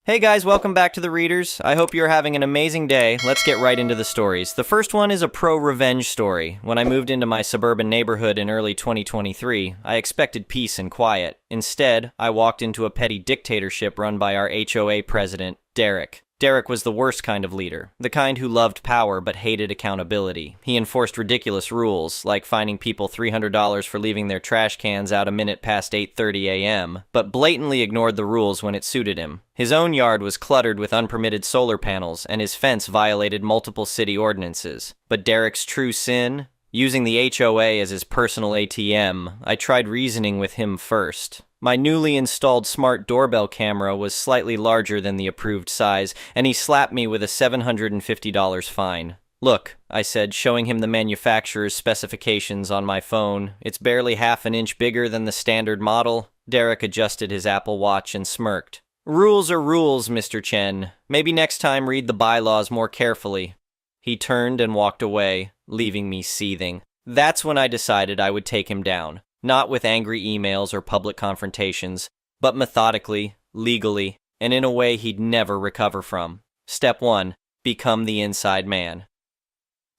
Hey guys, welcome back to The Readers. I hope you're having an amazing day. Let's get right into the stories. The first one is a pro-revenge story. When I moved into my suburban neighborhood in early 2023, I expected peace and quiet. Instead, I walked into a petty dictatorship run by our HOA president, Derek. Derek was the worst kind of leader, the kind who loved power but hated accountability. He enforced ridiculous rules, like fining people $300 for leaving their trash cans out a minute past 8:30 a.m., but blatantly ignored the rules when it suited him. His own yard was cluttered with unpermitted solar panels, and his fence violated multiple city ordinances. But Derek's true sin? Using the HOA as his personal ATM, I tried reasoning with him first. My newly installed smart doorbell camera was slightly larger than the approved size, and he slapped me with a $750 fine. "Look," I said, showing him the manufacturer's specifications on my phone. "It's barely half an inch bigger than the standard model." Derek adjusted his Apple Watch and smirked. "Rules are rules, Mr. Chen. Maybe next time read the bylaws more carefully." He turned and walked away, leaving me seething. That's when I decided I would take him down. Not with angry emails or public confrontations, but methodically, legally, and in a way he'd never recover from. Step 1. Become the inside man.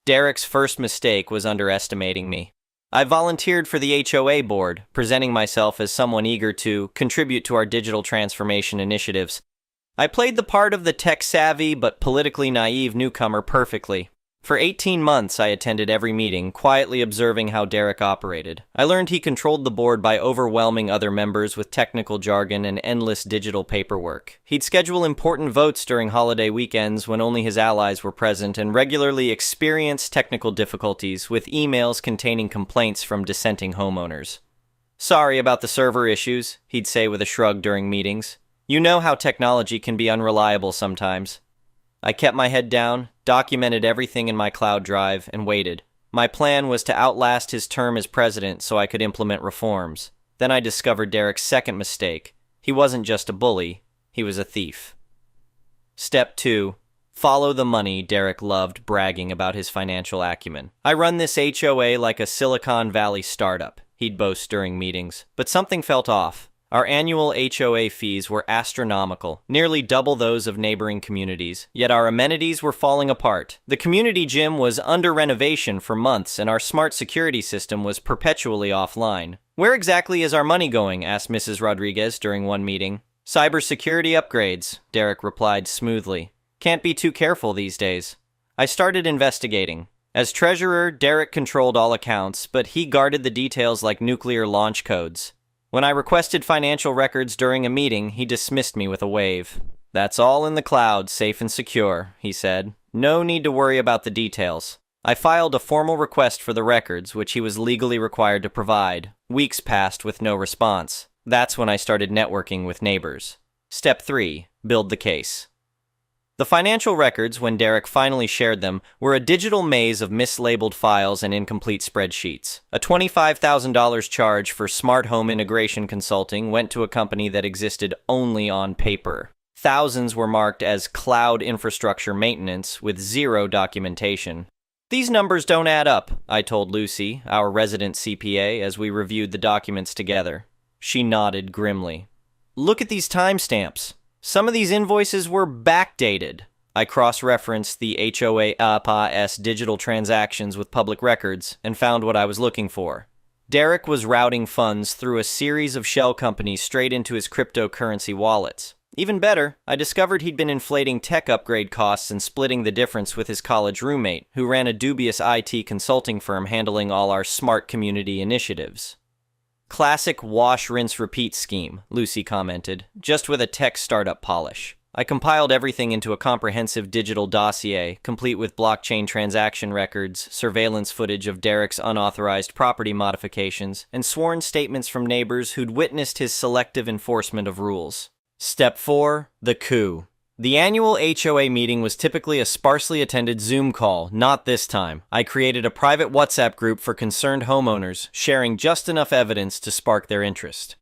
Derek's first mistake was underestimating me. I volunteered for the HOA board, presenting myself as someone eager to contribute to our digital transformation initiatives. I played the part of the tech-savvy but politically naive newcomer perfectly. For 18 months, I attended every meeting, quietly observing how Derek operated. I learned he controlled the board by overwhelming other members with technical jargon and endless digital paperwork. He'd schedule important votes during holiday weekends when only his allies were present and regularly experience technical difficulties with emails containing complaints from dissenting homeowners. "Sorry about the server issues," he'd say with a shrug during meetings. "You know how technology can be unreliable sometimes." I kept my head down, documented everything in my cloud drive, and waited. My plan was to outlast his term as president so I could implement reforms. Then I discovered Derek's second mistake. He wasn't just a bully, he was a thief. Step 2. Follow the money. Derek loved bragging about his financial acumen. "I run this HOA like a Silicon Valley startup," he'd boast during meetings. But something felt off. Our annual HOA fees were astronomical, nearly double those of neighboring communities, yet our amenities were falling apart. The community gym was under renovation for months, and our smart security system was perpetually offline. "Where exactly is our money going?" asked Mrs. Rodriguez during one meeting. "Cybersecurity upgrades," Derek replied smoothly. "Can't be too careful these days." I started investigating. As treasurer, Derek controlled all accounts, but he guarded the details like nuclear launch codes. When I requested financial records during a meeting, he dismissed me with a wave. "That's all in the cloud, safe and secure," he said. "No need to worry about the details." I filed a formal request for the records, which he was legally required to provide. Weeks passed with no response. That's when I started networking with neighbors. Step 3. Build the case. The financial records, when Derek finally shared them, were a digital maze of mislabeled files and incomplete spreadsheets. A $25,000 charge for smart home integration consulting went to a company that existed only on paper. Thousands were marked as cloud infrastructure maintenance with zero documentation. "These numbers don't add up," I told Lucy, our resident CPA, as we reviewed the documents together. She nodded grimly. "Look at these timestamps. Some of these invoices were backdated." I cross-referenced the HOA APA's digital transactions with public records and found what I was looking for. Derek was routing funds through a series of shell companies straight into his cryptocurrency wallets. Even better, I discovered he'd been inflating tech upgrade costs and splitting the difference with his college roommate, who ran a dubious IT consulting firm handling all our smart community initiatives. "Classic wash, rinse, repeat scheme," Lucy commented, just with a tech startup polish. I compiled everything into a comprehensive digital dossier, complete with blockchain transaction records, surveillance footage of Derek's unauthorized property modifications, and sworn statements from neighbors who'd witnessed his selective enforcement of rules. Step 4. The coup. The annual HOA meeting was typically a sparsely attended Zoom call. Not this time. I created a private WhatsApp group for concerned homeowners, sharing just enough evidence to spark their interest.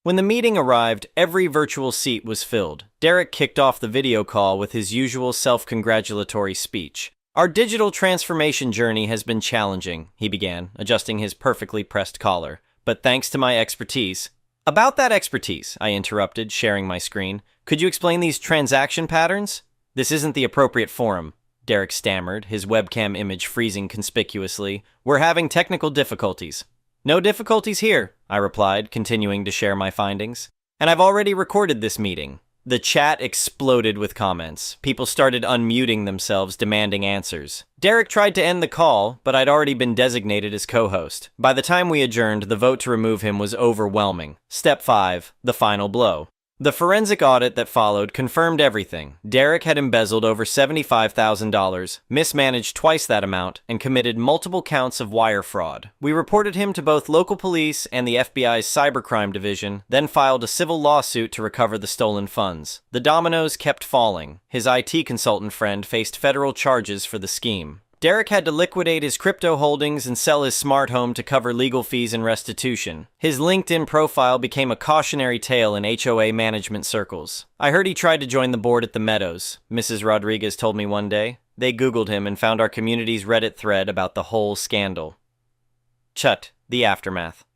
When the meeting arrived, every virtual seat was filled. Derek kicked off the video call with his usual self-congratulatory speech. "Our digital transformation journey has been challenging," he began, adjusting his perfectly pressed collar. "But thanks to my expertise—" "About that expertise," I interrupted, sharing my screen. Could you explain these transaction patterns? This isn't the appropriate forum, Derek stammered, his webcam image freezing conspicuously. We're having technical difficulties. No difficulties here, I replied, continuing to share my findings. And I've already recorded this meeting. The chat exploded with comments. People started unmuting themselves, demanding answers. Derek tried to end the call, but I'd already been designated as co-host. By the time we adjourned, the vote to remove him was overwhelming. Step 5, the final blow. The forensic audit that followed confirmed everything. Derek had embezzled over $75,000, mismanaged twice that amount, and committed multiple counts of wire fraud. We reported him to both local police and the FBI's cybercrime division, then filed a civil lawsuit to recover the stolen funds. The dominoes kept falling. His IT consultant friend faced federal charges for the scheme. Derek had to liquidate his crypto holdings and sell his smart home to cover legal fees and restitution. His LinkedIn profile became a cautionary tale in HOA management circles. I heard he tried to join the board at the Meadows, Mrs. Rodriguez told me one day. They Googled him and found our community's Reddit thread about the whole scandal. Chut, the aftermath.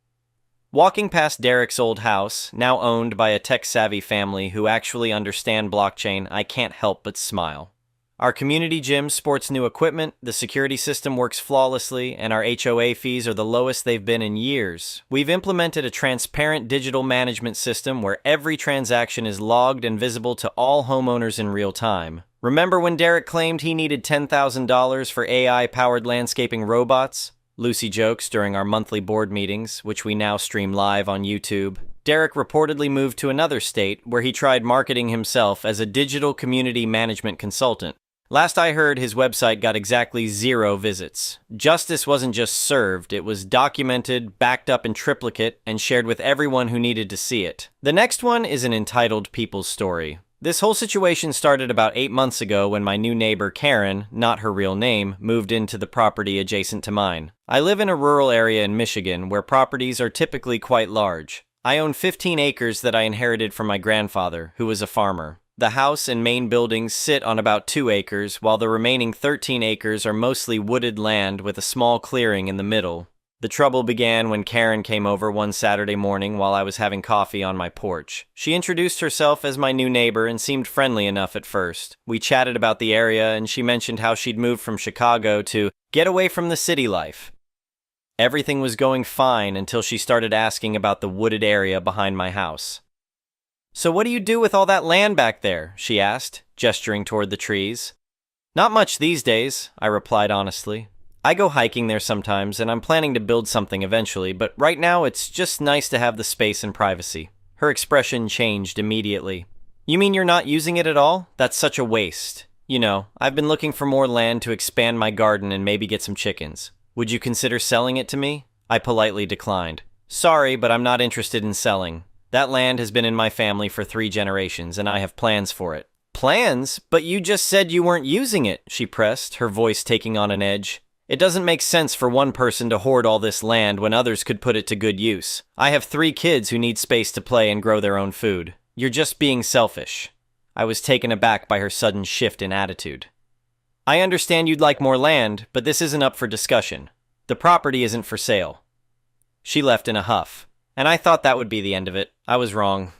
Walking past Derek's old house, now owned by a tech-savvy family who actually understand blockchain, I can't help but smile. Our community gym sports new equipment, the security system works flawlessly, and our HOA fees are the lowest they've been in years. We've implemented a transparent digital management system where every transaction is logged and visible to all homeowners in real time. Remember when Derek claimed he needed $10,000 for AI-powered landscaping robots? Lucy jokes during our monthly board meetings, which we now stream live on YouTube. Derek reportedly moved to another state where he tried marketing himself as a digital community management consultant. Last I heard, his website got exactly 0 visits. Justice wasn't just served, it was documented, backed up in triplicate, and shared with everyone who needed to see it. The next one is an entitled People's Story. This whole situation started about 8 months ago when my new neighbor, Karen, not her real name, moved into the property adjacent to mine. I live in a rural area in Michigan where properties are typically quite large. I own 15 acres that I inherited from my grandfather, who was a farmer. The house and main buildings sit on about 2 acres, while the remaining 13 acres are mostly wooded land with a small clearing in the middle. The trouble began when Karen came over one Saturday morning while I was having coffee on my porch. She introduced herself as my new neighbor and seemed friendly enough at first. We chatted about the area and she mentioned how she'd moved from Chicago to get away from the city life. Everything was going fine until she started asking about the wooded area behind my house. "So what do you do with all that land back there?" she asked, gesturing toward the trees. "Not much these days," I replied honestly. "I go hiking there sometimes, and I'm planning to build something eventually, but right now it's just nice to have the space and privacy." Her expression changed immediately. "You mean you're not using it at all? That's such a waste. You know, I've been looking for more land to expand my garden and maybe get some chickens. Would you consider selling it to me?" I politely declined. "Sorry, but I'm not interested in selling. That land has been in my family for 3 generations, and I have plans for it." "Plans? But you just said you weren't using it," she pressed, her voice taking on an edge. "It doesn't make sense for one person to hoard all this land when others could put it to good use. I have 3 kids who need space to play and grow their own food. You're just being selfish." I was taken aback by her sudden shift in attitude. "I understand you'd like more land, but this isn't up for discussion. The property isn't for sale." She left in a huff. And I thought that would be the end of it. I was wrong.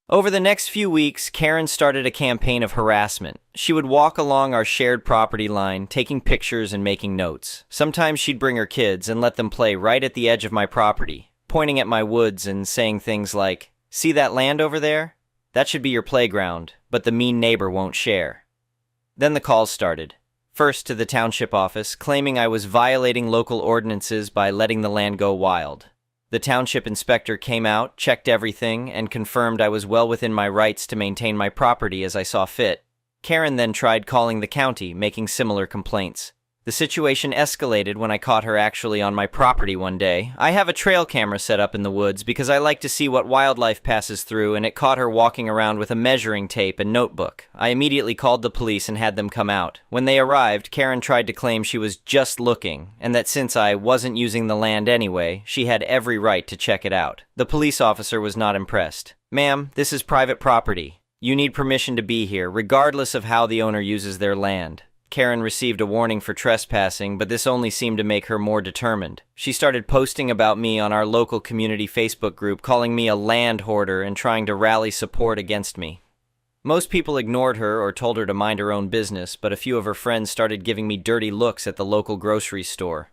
Over the next few weeks, Karen started a campaign of harassment. She would walk along our shared property line, taking pictures and making notes. Sometimes she'd bring her kids and let them play right at the edge of my property, pointing at my woods and saying things like, "See that land over there? That should be your playground, but the mean neighbor won't share." Then the calls started. First to the township office, claiming I was violating local ordinances by letting the land go wild. The township inspector came out, checked everything, and confirmed I was well within my rights to maintain my property as I saw fit. Karen then tried calling the county, making similar complaints. The situation escalated when I caught her actually on my property one day. I have a trail camera set up in the woods because I like to see what wildlife passes through, and it caught her walking around with a measuring tape and notebook. I immediately called the police and had them come out. When they arrived, Karen tried to claim she was just looking, and that since I wasn't using the land anyway, she had every right to check it out. The police officer was not impressed. "Ma'am, this is private property. You need permission to be here, regardless of how the owner uses their land." Karen received a warning for trespassing, but this only seemed to make her more determined. She started posting about me on our local community Facebook group, calling me a land hoarder and trying to rally support against me. Most people ignored her or told her to mind her own business, but a few of her friends started giving me dirty looks at the local grocery store.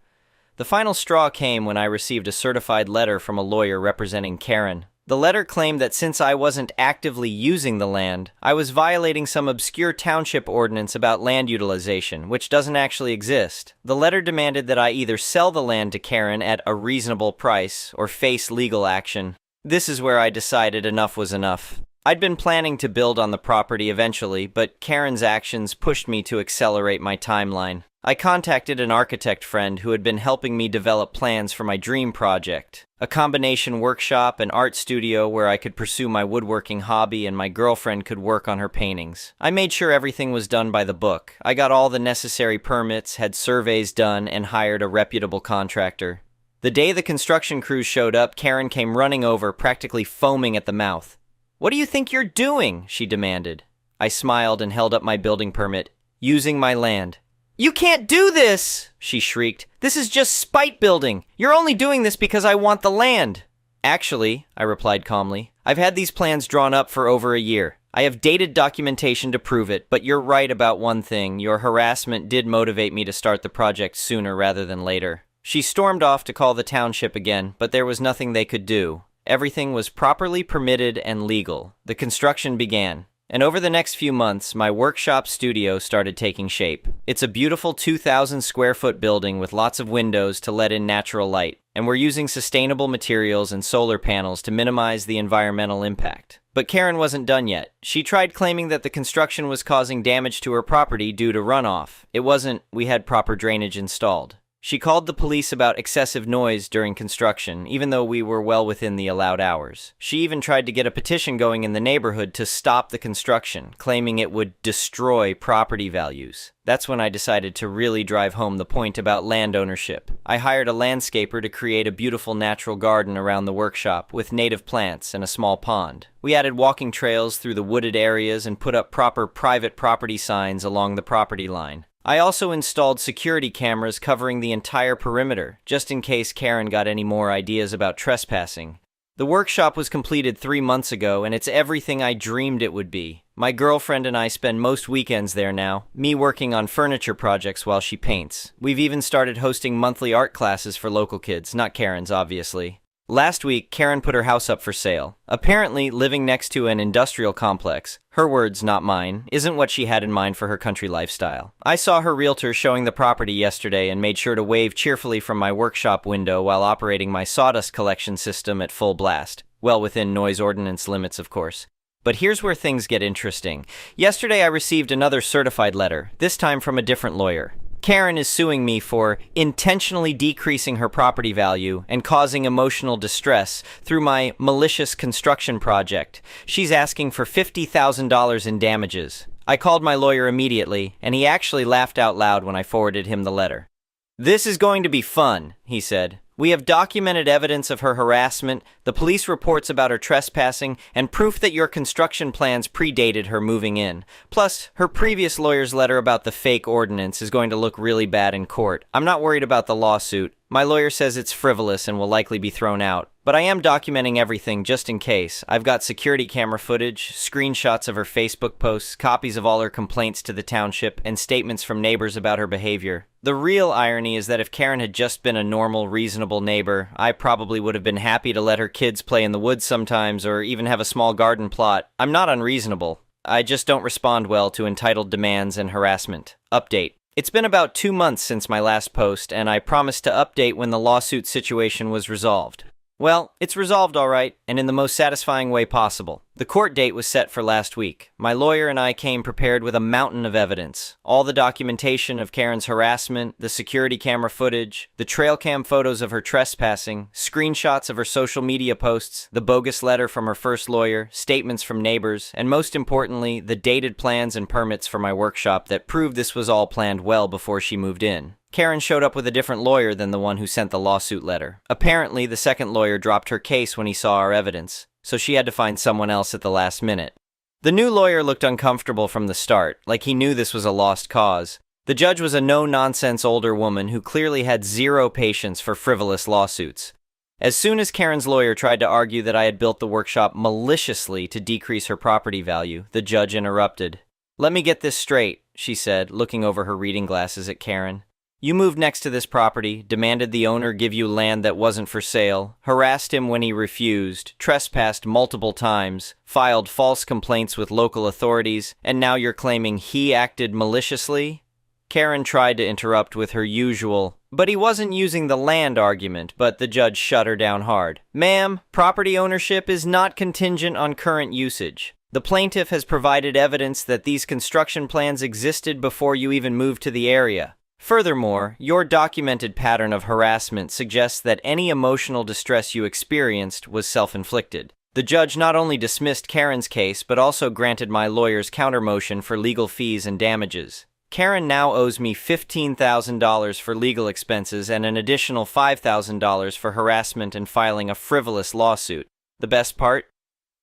The final straw came when I received a certified letter from a lawyer representing Karen. The letter claimed that since I wasn't actively using the land, I was violating some obscure township ordinance about land utilization, which doesn't actually exist. The letter demanded that I either sell the land to Karen at a reasonable price or face legal action. This is where I decided enough was enough. I'd been planning to build on the property eventually, but Karen's actions pushed me to accelerate my timeline. I contacted an architect friend who had been helping me develop plans for my dream project, a combination workshop and art studio where I could pursue my woodworking hobby and my girlfriend could work on her paintings. I made sure everything was done by the book. I got all the necessary permits, had surveys done, and hired a reputable contractor. The day the construction crews showed up, Karen came running over, practically foaming at the mouth. "What do you think you're doing?" she demanded. I smiled and held up my building permit. "Using my land." "You can't do this!" she shrieked. "This is just spite building. You're only doing this because I want the land." "Actually," I replied calmly, "I've had these plans drawn up for over a year. I have dated documentation to prove it, but you're right about one thing. Your harassment did motivate me to start the project sooner rather than later." She stormed off to call the township again, but there was nothing they could do. Everything was properly permitted and legal. The construction began. And over the next few months, my workshop studio started taking shape. It's a beautiful 2,000 square foot building with lots of windows to let in natural light, and we're using sustainable materials and solar panels to minimize the environmental impact. But Karen wasn't done yet. She tried claiming that the construction was causing damage to her property due to runoff. It wasn't. We had proper drainage installed. She called the police about excessive noise during construction, even though we were well within the allowed hours. She even tried to get a petition going in the neighborhood to stop the construction, claiming it would destroy property values. That's when I decided to really drive home the point about land ownership. I hired a landscaper to create a beautiful natural garden around the workshop with native plants and a small pond. We added walking trails through the wooded areas and put up proper private property signs along the property line. I also installed security cameras covering the entire perimeter, just in case Karen got any more ideas about trespassing. The workshop was completed 3 months ago, and it's everything I dreamed it would be. My girlfriend and I spend most weekends there now, me working on furniture projects while she paints. We've even started hosting monthly art classes for local kids, not Karen's, obviously. Last week, Karen put her house up for sale. Apparently, living next to an industrial complex, her words, not mine, isn't what she had in mind for her country lifestyle. I saw her realtor showing the property yesterday and made sure to wave cheerfully from my workshop window while operating my sawdust collection system at full blast. Well within noise ordinance limits, of course. But here's where things get interesting. Yesterday, I received another certified letter, this time from a different lawyer. Karen is suing me for intentionally decreasing her property value and causing emotional distress through my malicious construction project. She's asking for $50,000 in damages. I called my lawyer immediately, and he actually laughed out loud when I forwarded him the letter. "This is going to be fun," he said. "We have documented evidence of her harassment, the police reports about her trespassing, and proof that your construction plans predated her moving in. Plus, her previous lawyer's letter about the fake ordinance is going to look really bad in court. I'm not worried about the lawsuit. My lawyer says it's frivolous and will likely be thrown out. But I am documenting everything just in case. I've got security camera footage, screenshots of her Facebook posts, copies of all her complaints to the township, and statements from neighbors about her behavior. The real irony is that if Karen had just been a normal, reasonable neighbor, I probably would have been happy to let her kids play in the woods sometimes or even have a small garden plot. I'm not unreasonable. I just don't respond well to entitled demands and harassment. Update. It's been about 2 months since my last post, and I promised to update when the lawsuit situation was resolved. Well, it's resolved all right, and in the most satisfying way possible. The court date was set for last week. My lawyer and I came prepared with a mountain of evidence. All the documentation of Karen's harassment, the security camera footage, the trail cam photos of her trespassing, screenshots of her social media posts, the bogus letter from her first lawyer, statements from neighbors, and most importantly, the dated plans and permits for my workshop that proved this was all planned well before she moved in. Karen showed up with a different lawyer than the one who sent the lawsuit letter. Apparently, the second lawyer dropped her case when he saw our evidence, so she had to find someone else at the last minute. The new lawyer looked uncomfortable from the start, like he knew this was a lost cause. The judge was a no-nonsense older woman who clearly had zero patience for frivolous lawsuits. As soon as Karen's lawyer tried to argue that I had built the workshop maliciously to decrease her property value, the judge interrupted. "Let me get this straight," she said, looking over her reading glasses at Karen. "You moved next to this property, demanded the owner give you land that wasn't for sale, harassed him when he refused, trespassed multiple times, filed false complaints with local authorities, and now you're claiming he acted maliciously?" Karen tried to interrupt with her usual, "But he wasn't using the land" argument, but the judge shut her down hard. "Ma'am, property ownership is not contingent on current usage. The plaintiff has provided evidence that these construction plans existed before you even moved to the area. Furthermore, your documented pattern of harassment suggests that any emotional distress you experienced was self-inflicted." The judge not only dismissed Karen's case, but also granted my lawyer's countermotion for legal fees and damages. Karen now owes me $15,000 for legal expenses and an additional $5,000 for harassment and filing a frivolous lawsuit. The best part?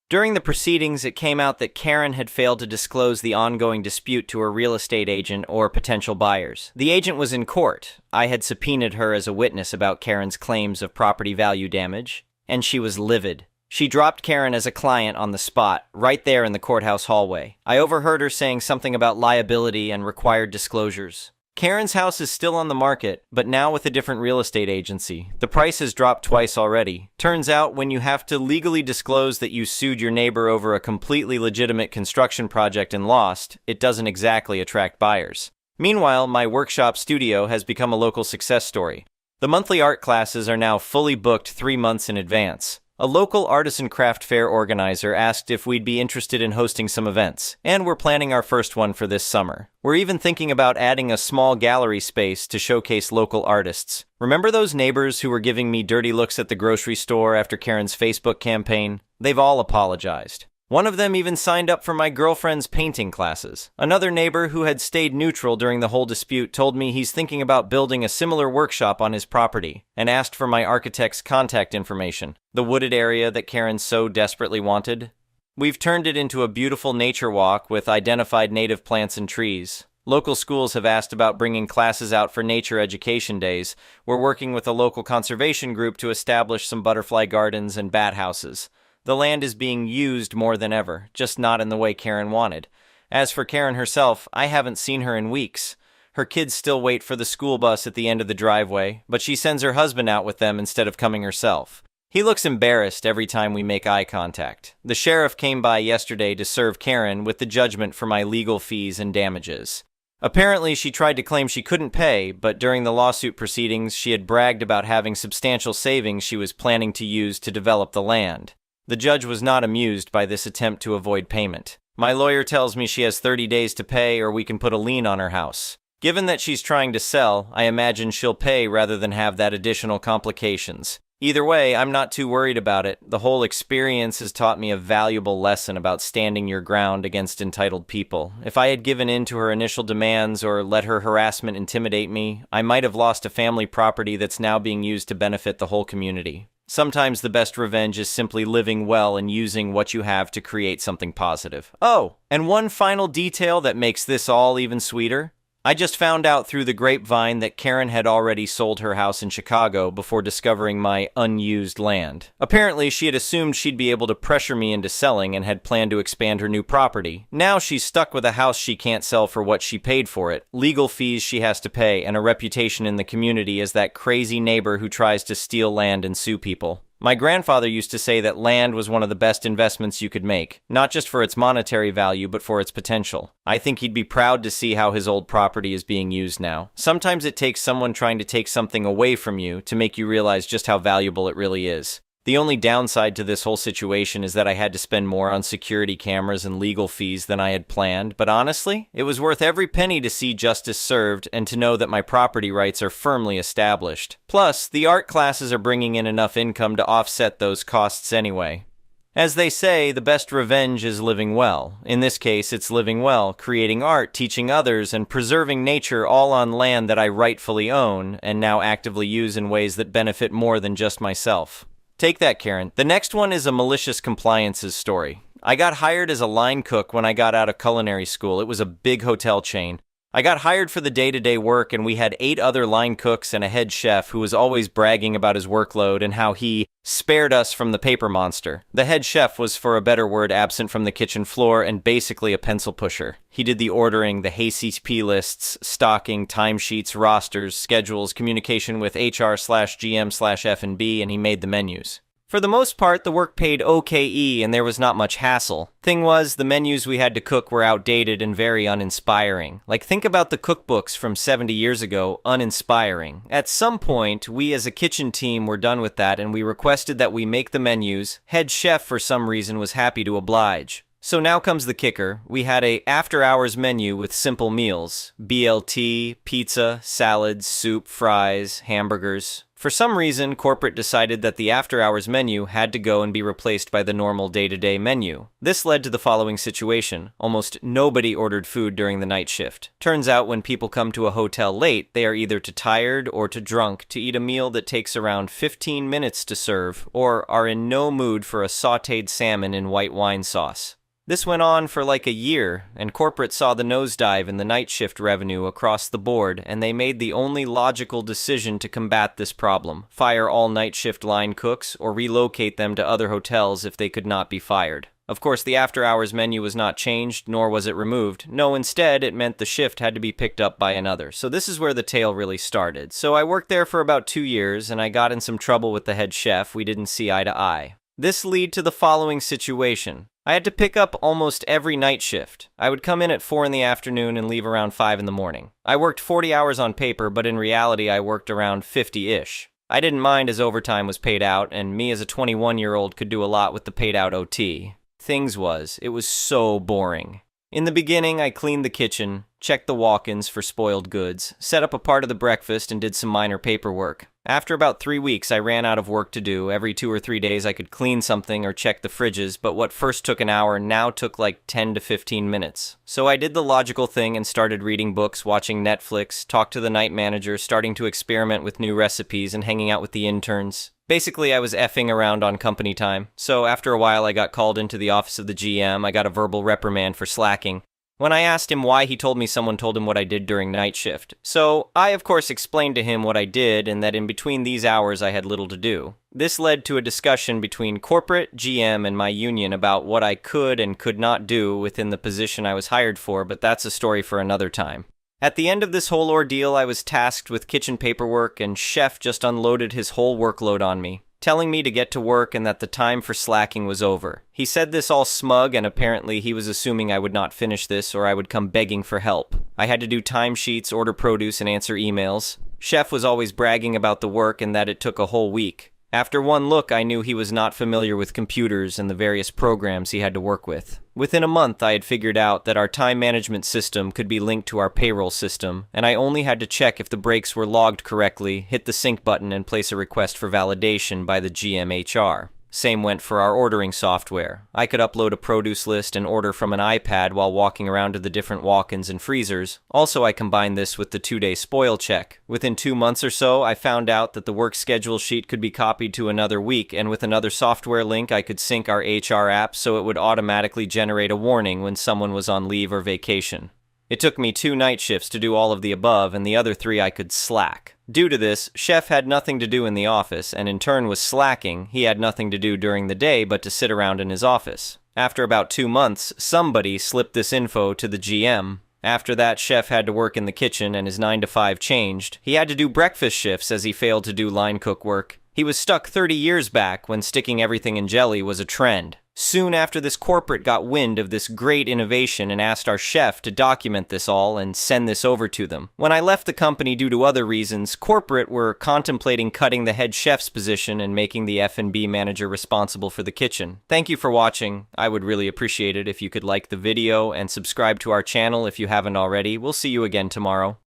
During the proceedings, it came out that Karen had failed to disclose the ongoing dispute to her real estate agent or potential buyers. The agent was in court. I had subpoenaed her as a witness about Karen's claims of property value damage, and she was livid. She dropped Karen as a client on the spot, right there in the courthouse hallway. I overheard her saying something about liability and required disclosures. Karen's house is still on the market, but now with a different real estate agency. The price has dropped twice already. Turns out, when you have to legally disclose that you sued your neighbor over a completely legitimate construction project and lost, it doesn't exactly attract buyers. Meanwhile, my workshop studio has become a local success story. The monthly art classes are now fully booked 3 months in advance. A local artisan craft fair organizer asked if we'd be interested in hosting some events, and we're planning our first one for this summer. We're even thinking about adding a small gallery space to showcase local artists. Remember those neighbors who were giving me dirty looks at the grocery store after Karen's Facebook campaign? They've all apologized. One of them even signed up for my girlfriend's painting classes. Another neighbor who had stayed neutral during the whole dispute told me he's thinking about building a similar workshop on his property and asked for my architect's contact information, the wooded area that Karen so desperately wanted. We've turned it into a beautiful nature walk with identified native plants and trees. Local schools have asked about bringing classes out for nature education days. We're working with a local conservation group to establish some butterfly gardens and bat houses. The land is being used more than ever, just not in the way Karen wanted. As for Karen herself, I haven't seen her in weeks. Her kids still wait for the school bus at the end of the driveway, but she sends her husband out with them instead of coming herself. He looks embarrassed every time we make eye contact. The sheriff came by yesterday to serve Karen with the judgment for my legal fees and damages. Apparently, she tried to claim she couldn't pay, but during the lawsuit proceedings, she had bragged about having substantial savings she was planning to use to develop the land. The judge was not amused by this attempt to avoid payment. My lawyer tells me she has 30 days to pay or we can put a lien on her house. Given that she's trying to sell, I imagine she'll pay rather than have that additional complications. Either way, I'm not too worried about it. The whole experience has taught me a valuable lesson about standing your ground against entitled people. If I had given in to her initial demands or let her harassment intimidate me, I might have lost a family property that's now being used to benefit the whole community. Sometimes the best revenge is simply living well and using what you have to create something positive. Oh, and one final detail that makes this all even sweeter. I just found out through the grapevine that Karen had already sold her house in Chicago before discovering my unused land. Apparently, she had assumed she'd be able to pressure me into selling and had planned to expand her new property. Now she's stuck with a house she can't sell for what she paid for it, legal fees she has to pay, and a reputation in the community as that crazy neighbor who tries to steal land and sue people. My grandfather used to say that land was one of the best investments you could make, not just for its monetary value, but for its potential. I think he'd be proud to see how his old property is being used now. Sometimes it takes someone trying to take something away from you to make you realize just how valuable it really is. The only downside to this whole situation is that I had to spend more on security cameras and legal fees than I had planned, but honestly, it was worth every penny to see justice served and to know that my property rights are firmly established. Plus, the art classes are bringing in enough income to offset those costs anyway. As they say, the best revenge is living well. In this case, it's living well, creating art, teaching others, and preserving nature all on land that I rightfully own and now actively use in ways that benefit more than just myself. Take that, Karen. The next one is a malicious compliances story. I got hired as a line cook when I got out of culinary school. It was a big hotel chain. I got hired for the day-to-day work, and we had 8 other line cooks and a head chef who was always bragging about his workload and how he spared us from the paper monster. The head chef was, for a better word, absent from the kitchen floor and basically a pencil pusher. He did the ordering, the HCP lists, stocking, timesheets, rosters, schedules, communication with HR/GM/F&B, and he made the menus. For the most part, the work paid OKE and there was not much hassle. Thing was, the menus we had to cook were outdated and very uninspiring. Like, think about the cookbooks from 70 years ago, uninspiring. At some point, we as a kitchen team were done with that and we requested that we make the menus. Head chef, for some reason, was happy to oblige. So now comes the kicker. We had a after-hours menu with simple meals. BLT, pizza, salads, soup, fries, hamburgers. For some reason, corporate decided that the after-hours menu had to go and be replaced by the normal day-to-day menu. This led to the following situation. Almost nobody ordered food during the night shift. Turns out when people come to a hotel late, they are either too tired or too drunk to eat a meal that takes around 15 minutes to serve, or are in no mood for a sautéed salmon in white wine sauce. This went on for like a year, and corporate saw the nosedive in the night shift revenue across the board, and they made the only logical decision to combat this problem: fire all night shift line cooks or relocate them to other hotels if they could not be fired. Of course, the after-hours menu was not changed, nor was it removed. No, instead, it meant the shift had to be picked up by another. So this is where the tale really started. So I worked there for about 2 years, and I got in some trouble with the head chef. We didn't see eye to eye. This led to the following situation. I had to pick up almost every night shift. I would come in at 4 in the afternoon and leave around 5 in the morning. I worked 40 hours on paper, but in reality I worked around 50-ish. I didn't mind as overtime was paid out, and me as a 21-year-old could do a lot with the paid out OT. It was so boring. In the beginning, I cleaned the kitchen, checked the walk-ins for spoiled goods, set up a part of the breakfast, and did some minor paperwork. After about 3 weeks, I ran out of work to do. Every 2 or 3 days I could clean something or check the fridges, but what first took an hour now took like 10 to 15 minutes. So I did the logical thing and started reading books, watching Netflix, talked to the night manager, starting to experiment with new recipes, and hanging out with the interns. Basically, I was effing around on company time. So after a while, I got called into the office of the GM. I got a verbal reprimand for slacking. When I asked him why, he told me someone told him what I did during night shift. So I, of course, explained to him what I did and that in between these hours I had little to do. This led to a discussion between corporate, GM, and my union about what I could and could not do within the position I was hired for, but that's a story for another time. At the end of this whole ordeal, I was tasked with kitchen paperwork, and Chef just unloaded his whole workload on me, telling me to get to work and that the time for slacking was over. He said this all smug, and apparently he was assuming I would not finish this or I would come begging for help. I had to do timesheets, order produce, and answer emails. Chef was always bragging about the work and that it took a whole week. After one look, I knew he was not familiar with computers and the various programs he had to work with. Within a month, I had figured out that our time management system could be linked to our payroll system, and I only had to check if the breaks were logged correctly, hit the sync button, and place a request for validation by the GMHR. Same went for our ordering software. I could upload a produce list and order from an iPad while walking around to the different walk-ins and freezers. Also, I combined this with the 2-day spoil check. Within 2 months or so, I found out that the work schedule sheet could be copied to another week, and with another software link, I could sync our HR app so it would automatically generate a warning when someone was on leave or vacation. It took me 2 night shifts to do all of the above, and the other 3 I could slack. Due to this, Chef had nothing to do in the office, and in turn was slacking. He had nothing to do during the day but to sit around in his office. After about 2 months, somebody slipped this info to the GM. After that, Chef had to work in the kitchen, and his 9 to 5 changed. He had to do breakfast shifts as he failed to do line cook work. He was stuck 30 years back when sticking everything in jelly was a trend. Soon after this, corporate got wind of this great innovation and asked our chef to document this all and send this over to them. When I left the company due to other reasons, corporate were contemplating cutting the head chef's position and making the F&B manager responsible for the kitchen. Thank you for watching. I would really appreciate it if you could like the video and subscribe to our channel if you haven't already. We'll see you again tomorrow.